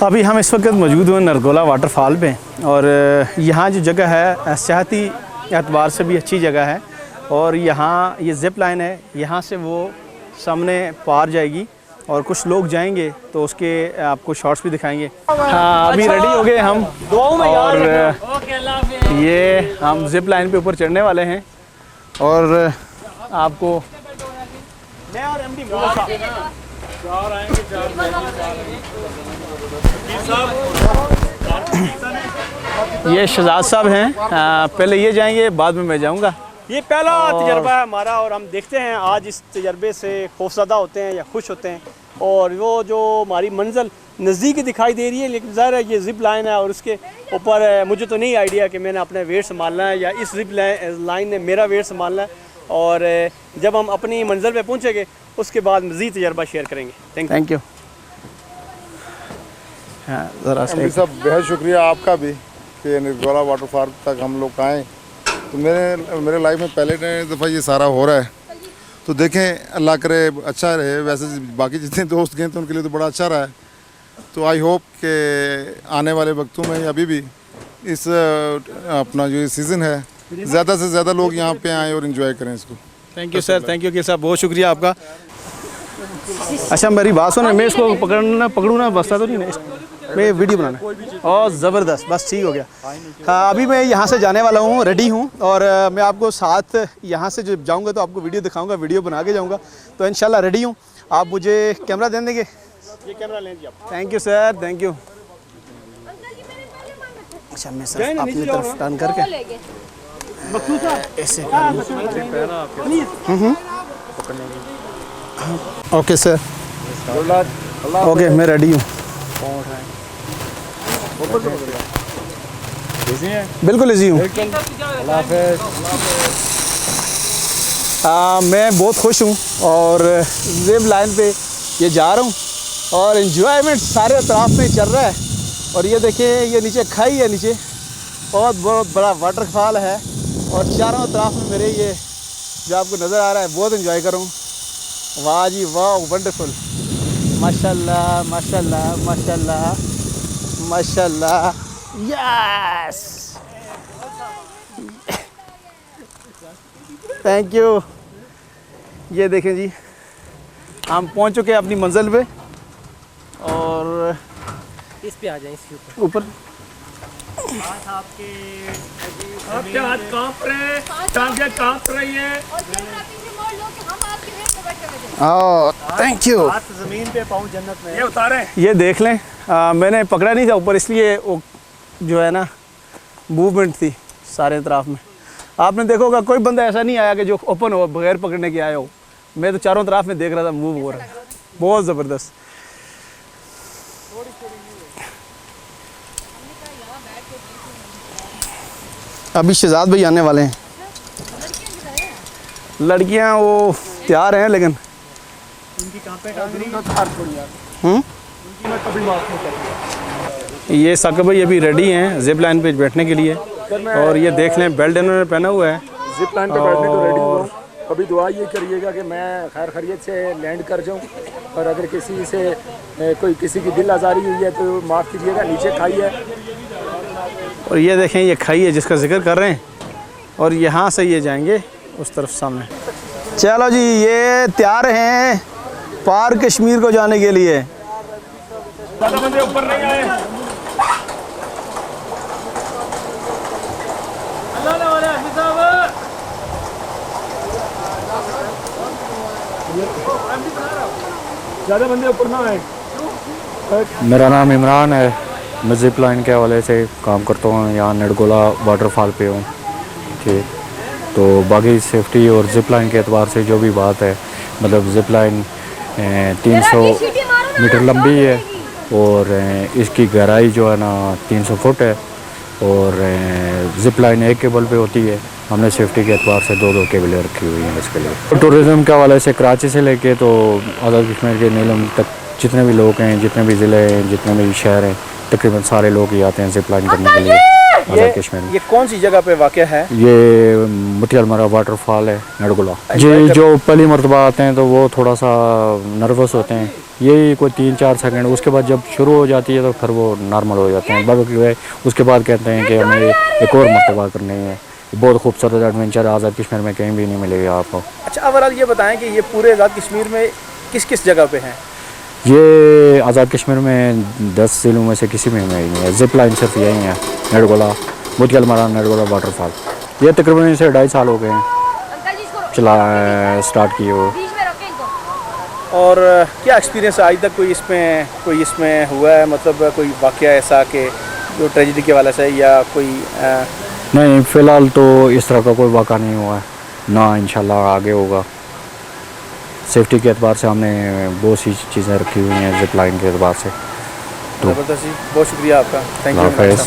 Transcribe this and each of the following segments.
अभी हम इस वक्त मौजूद हैं नरगोला वाटरफॉल पे और यहाँ जो जगह है सेहती एतबार से भी अच्छी जगह है और यहाँ ये ज़िप लाइन है, यहाँ से वो सामने पार जाएगी और कुछ लोग जाएंगे तो उसके आपको शॉट्स भी दिखाएंगे। हाँ, अभी रेडी हो गए हम और ये हम ज़िप लाइन पे ऊपर चढ़ने वाले हैं और आपको ये शहजाद साहब हैं, पहले ये जाएंगे बाद में मैं जाऊंगा। ये पहला तजर्बा है हमारा और हम देखते हैं आज इस तजर्बे से खौफज़दा होते हैं या खुश होते हैं। और वो जो हमारी मंजिल नज़दीक दिखाई दे रही है, लेकिन ज़ाहिर है ये ज़िप लाइन है और उसके ऊपर मुझे तो नहीं आइडिया कि मैंने अपना वेट संभालना है या इस ज़िप लाइन ने मेरा वेट संभालना है। और जब हम अपनी मंजिल पे पहुँचेंगे उसके बाद मज़ीद तजर्बा शेयर करेंगे। Thank you. हाँ ज़रा सब बेहद शुक्रिया आपका भी कि नरगोला वाटरफॉल तक हम लोग आएँ। तो मेरे लाइफ में पहले दफ़ा ये सारा हो रहा है, तो देखें अल्लाह करे अच्छा रहे। वैसे बाकी जितने दोस्त गए तो उनके लिए तो बड़ा अच्छा रहा है। तो आई होप कि आने वाले वक्तों में अभी भी इस अपना जो सीज़न है ज़्यादा से ज़्यादा लोग यहाँ पे आएँ और इन्जॉय करें इसको। Thank you sir, thank you कि साहब, बहुत शुक्रिया आपका। अच्छा मेरी बात सुनो, मैं इसको पकड़ूँ ना, बसता तो नहीं ना, मैं वीडियो बनाना और ज़बरदस्त, बस ठीक हो गया। हाँ अभी मैं यहाँ से जाने वाला हूँ, रेडी हूँ और मैं आपको साथ यहाँ से जब जाऊँगा तो आपको वीडियो दिखाऊँगा, वीडियो बना के जाऊँगा। तो इंशाल्लाह रेडी हूँ, आप मुझे कैमरा दे देंगे? ये कैमरा लें जी आप। Thank you sir, thank you. अच्छा मैं सर अपनी तरफ टर्न करके ऐसे ओके सर, ओके मैं रेडी हूँ। बिल्कुल इजी हूँ। मैं बहुत खुश हूँ और ज़िप लाइन पे ये जा रहा हूँ और एंजॉयमेंट सारे तरफ में चल रहा है। और ये देखिए ये नीचे खाई है, नीचे बहुत बड़ा वाटरफॉल है और चारों तरफ में मेरे ये जो आपको नज़र आ रहा है बहुत एंजॉय कर रहा हूँ। वाह जी वाह, वंडरफुल, माशाल्लाह माशाल्लाह माशाल्लाह माशाल्लाह, यस थैंक यू। ये देखें जी हम पहुंच चुके हैं अपनी मंजिल पे और इस पे आ जाए, इसके ऊपर आपके हाथ कांप रहे हैं, टांगे कांप रही है। Thank you. ज़मीन पे पाँव जन्नत में, ये उतारे। ये देख लें, मैंने पकड़ा नहीं था ऊपर, इसलिए वो जो है ना मूवमेंट थी सारे तरफ में। आपने देखोगा कोई बंदा ऐसा नहीं आया कि जो ओपन हो बगैर पकड़ने के आया हो। मैं तो चारों तरफ में देख रहा था, मूव हो रहा है, बहुत ज़बरदस्त। अभी शहजाद भाई आने वाले हैं। लड़कियां वो तैयार हैं लेकिन ये साकिब भाई अभी रेडी हैं ज़िप लाइन पे बैठने के लिए और ये देख लें बेल्ट इन्होंने पहना हुआ है। ज़िप लाइन पे बैठने को रेडी हुआ हूँ। अभी दुआ ये करिएगा कि मैं खैर खैरियत से लैंड कर जाऊँ और अगर किसी से किसी की दिल आज़ारी हुई है तो माफ़ कीजिएगा। नीचे खाई है और ये देखें ये खाई है जिसका जिक्र कर रहे हैं और यहाँ से ये जाएंगे उस तरफ सामने। चलो जी ये तैयार हैं पार कश्मीर को जाने के लिए। ऊपर नहीं आए। ज़्यादा बंदे ऊपर ना आए। मेरा नाम इमरान है, मैं ज़िप लाइन के हवाले से काम करता हूँ, यहाँ नरगोला वाटरफॉल पे हूँ। ठीक, तो बाकी सेफ्टी और ज़िप लाइन के एतबार से जो भी बात है, मतलब ज़िप लाइन 300 मीटर लंबी है और इसकी गहराई जो है ना 300 फुट है और ज़िप लाइन एक केबल पे होती है। हमने सेफ्टी के एतबार से दो केबलें रखी हुई हैं इसके लिए। तो टूरिज़म के हवाले से कराची से लेके तो आज़ाद कश्मीर के नीलम तक जितने भी लोग हैं, जितने भी ज़िले हैं, जितने भी शहर हैं, तकरीबन सारे लोग ही आते हैं जिप लाइन करने के लिए आज़ाद कश्मीर में। ये कौन सी जगह पे वाक़ है? ये मुटियालमरा वाटरफॉल है नडगुला जी। जो पहली मरतबा आते हैं तो वो थोड़ा सा नर्वस होते हैं, यही कोई 3-4 सेकंड, उसके बाद जब शुरू हो जाती है तो फिर वो नॉर्मल हो जाते हैं। बाकी उसके बाद कहते हैं कि हमें एक और मरतबा करनी है। बहुत खूबसूरत एडवेंचर आज़ाद कश्मीर में कहीं भी नहीं मिलेगा आपको। अच्छा, अवराल ये बताएं कि ये पूरे आज़ाद कश्मीर में किस किस जगह पे हैं? ये आज़ाद कश्मीर में 10 जिलों में से किसी में नहीं है। जिप लाइन सिर्फ यही है, नडगोला, मुटियालमरा नडगोला वाटरफॉल। ये तकरीबन इसे 2.5 साल हो गए हैं चला स्टार्ट किए वो। और क्या एक्सपीरियंस आज तक कोई इसमें हुआ है, मतलब कोई वाक़या ऐसा कि जो ट्रेजिडी के वाले से, या कोई नहीं, फ़िलहाल तो इस तरह का कोई वाक़ा नहीं हुआ है, ना इंशाल्लाह आगे होगा। सेफ्टी के एतबार से हमने बहुत सी चीज़ें रखी हुई हैं जिप लाइन के एतबार से। तो ज़बरदस्त जी, बहुत शुक्रिया आपका, थैंक यू। हाफ़िज़।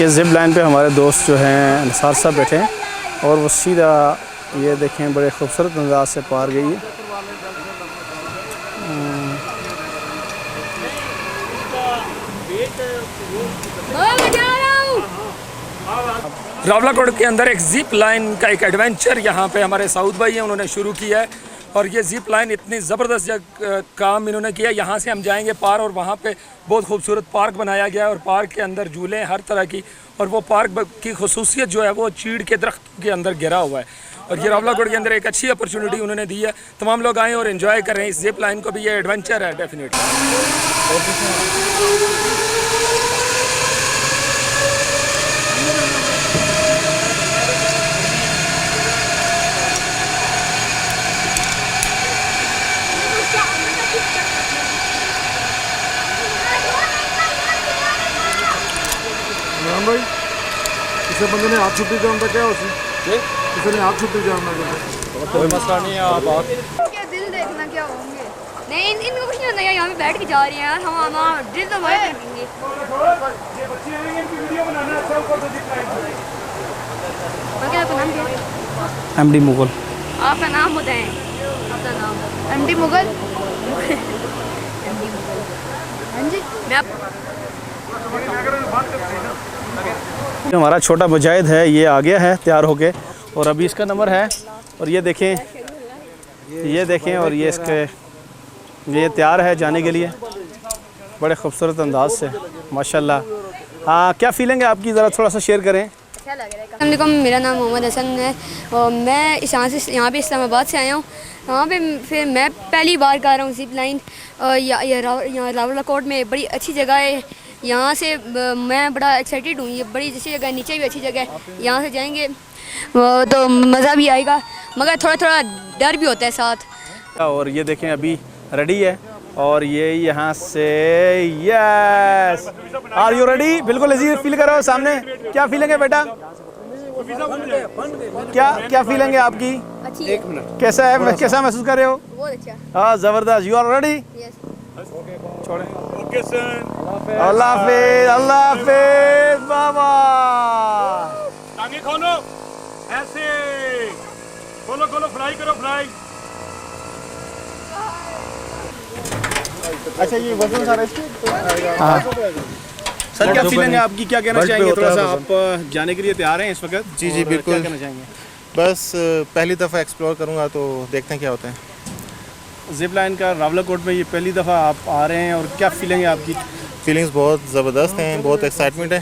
ये जिप लाइन पे हमारे दोस्त जो हैं अंसार साहब बैठे हैं और वो सीधा ये देखें बड़े खूबसूरत अंदाज से पार गई है। रावलाकोट के अंदर एक जिप लाइन का एक एडवेंचर यहाँ पे हमारे साउथ भाई हैं, उन्होंने शुरू किया है। और ये जिप लाइन इतनी ज़बरदस्त काम इन्होंने किया। यहाँ से हम जाएंगे पार और वहाँ पे बहुत खूबसूरत पार्क बनाया गया है और पार्क के अंदर झूले हैं हर तरह की। और वो पार्क की खसूसियत जो है वो चीड़ के दरख्त के अंदर घिरा हुआ है। और ये रावलाकोट के अंदर एक अच्छी अपॉर्चुनिटी उन्होंने दी है। तमाम लोग आएँ और इन्जॉय करें इस जिप लाइन को भी, ये एडवेंचर है डेफिनेटली। भाई इसे बंदे ने हाथ छुट्टी जाना क्या उसे किसी ने हाथ छुट्टी जाना कोई मसला नहीं है। आप क्या दिल देखना क्या होंगे? नहीं, इनको कुछ नहीं होता यार, यहाँ पे बैठ के जा रही हैं यार, हम हमारा दिल तो बड़े देखेंगे। क्या आपका नाम क्या है? एमडी मुगल। आपका नाम बताएं, आपका नाम। एमडी मुगल। हाँ जी, मैं हमारा छोटा मुजाहिद है, ये आ गया है तैयार होके और अभी इसका नंबर है। और ये देखें और ये इसके ये तैयार है जाने के लिए बड़े खूबसूरत अंदाज से, माशाल्लाह। हाँ, क्या फीलिंग है आपकी, ज़रा थोड़ा सा शेयर करें। अस्सलामुअलैकुम, मेरा नाम मोहम्मद हसन है और मैं यहाँ पे इस्लामाबाद से आया हूँ। यहाँ पे फिर मैं पहली बार कर रहा हूँ जिप लाइन। यहाँ रावलाकोट में बड़ी अच्छी जगह है, यहाँ से मैं बड़ा एक्साइटेड हूँ। ये बड़ी अच्छी जगह है, नीचे भी अच्छी जगह है, यहाँ से जाएंगे तो मज़ा भी आएगा, मगर थोड़ा थोड़ा डर भी होता है साथ। और ये देखें अभी रेडी है और ये यहाँ से यस, आर यू रेडी? बिल्कुल इजी फील करो सामने। क्या फीलिंग है बेटा, क्या फीलिंग है आपकी? अच्छी एक मिनट, कैसा है, कैसा महसूस कर रहे हो? बहुत अच्छा। हाँ, ज़बरदस्त। You are ready? छोड़े। अल्लाह हाफिज़, अल्लाह हाफिज़ बाबा। टांगे खोलो, ऐसे खोलो खोलो, फ्राई करो, फ्राई। अच्छा, ये वजन सारा सर क्या फीलिंग है आपकी, क्या कहना चाहेंगे? थोड़ा सा आप जाने के लिए तैयार हैं इस वक्त? जी जी और बिल्कुल। क्या कहना चाहेंगे? बस पहली दफ़ा एक्सप्लोर करूँगा तो देखते हैं क्या होता है। जिप लाइन का रावलाकोट में ये पहली दफ़ा आप आ रहे हैं और क्या फीलिंग है आपकी? फीलिंग्स बहुत ज़बरदस्त हैं, बहुत एक्साइटमेंट है,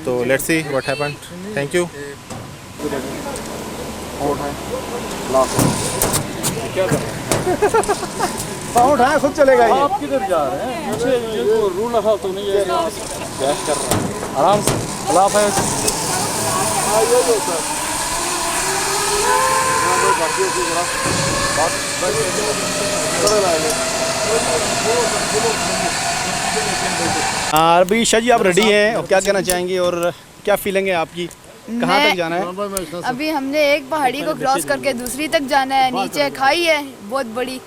तो let's see what happened. Thank you. पाँव उठाए खुद चलेगा ये। आप किधर जा रहे हैं? पीछे ये तो रूल रहा तो नहीं है, बहस कर रहा है। आराम से। अल्लाह हाफ़िज़। अभी शाह जी आप रेडी हैं और क्या कहना चाहेंगे और क्या फीलिंग है आपकी, कहाँ तक जाना है? अभी हमने एक पहाड़ी को क्रॉस करके दूसरी तक जाना है, नीचे खाई है बहुत बड़ी।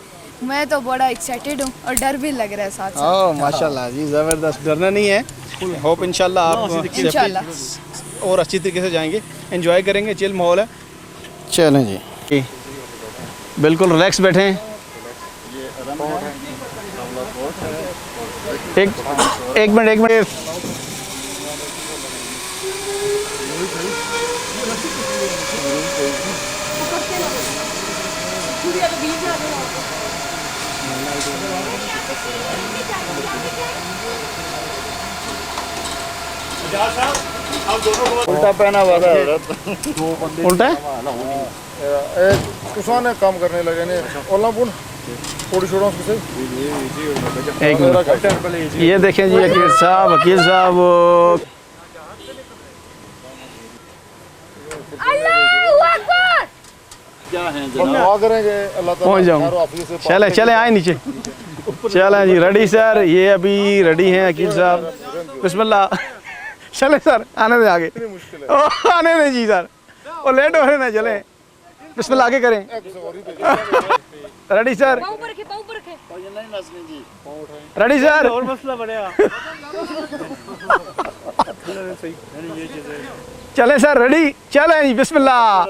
मैं तो बड़ा एक्साइटेड हूँ और डर भी लग रहा है साथ साथ। ओह माशाल्लाह जी, ज़बरदस्त। डरना नहीं है, होप इंशाल्लाह आप इंशाल्लाह और अच्छी तरीके से जाएंगे, एंजॉय करेंगे, चिल माहौल है। चलें जी। बिल्कुल रिलैक्स बैठें। एक मिनट। उल्टा पहना हुआ था उल्टा है? कुछ काम करने लगे ने ओला पुन थोड़ी छोड़ो उसको से। एक मिनट, ये देखें जी वकील साहब दुआ करेंगे अल्लाह ताला पहुंच जाऊँ। चले आए नीचे। चलें जी, रेडी सर, ये अभी रेडी हैं वकील साहब। बिस्मिल्लाह। चले सर, आने दे आगे। आने दे जी सर, वो लेट हो रहे ना, चले। बिस्मिल्लाह आगे करें। Ready sir, ready sir. और मसला बढ़ेगा। चले सर, रेडी, चले जी। बिस्मिल्लाह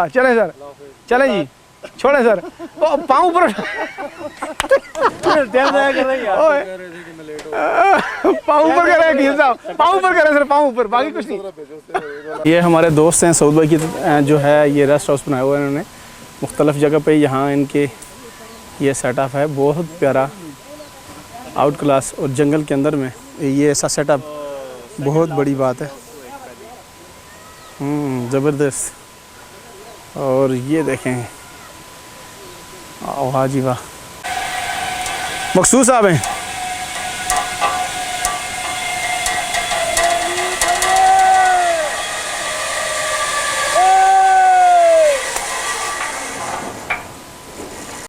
चले सर, चले जी, छोड़े सर। पाँव ऊपर, पाँव ऊपर करें वकील साहब, पाँव ऊपर करें सर, पाँव ऊपर, बाकी कुछ नहीं। ये हमारे दोस्त हैं सऊद भाई की, जो है ये रेस्ट हाउस बनाया हुआ है इन्होंने मुख्तलिफ जगह पे। यहाँ इनके ये सेटअप है, बहुत प्यारा, आउट क्लास, और जंगल के अंदर में ये ऐसा सेटअप बहुत बड़ी बात है। ज़बरदस्त। और ये देखें, वाह जी वाह। मखसूस साहब हैं।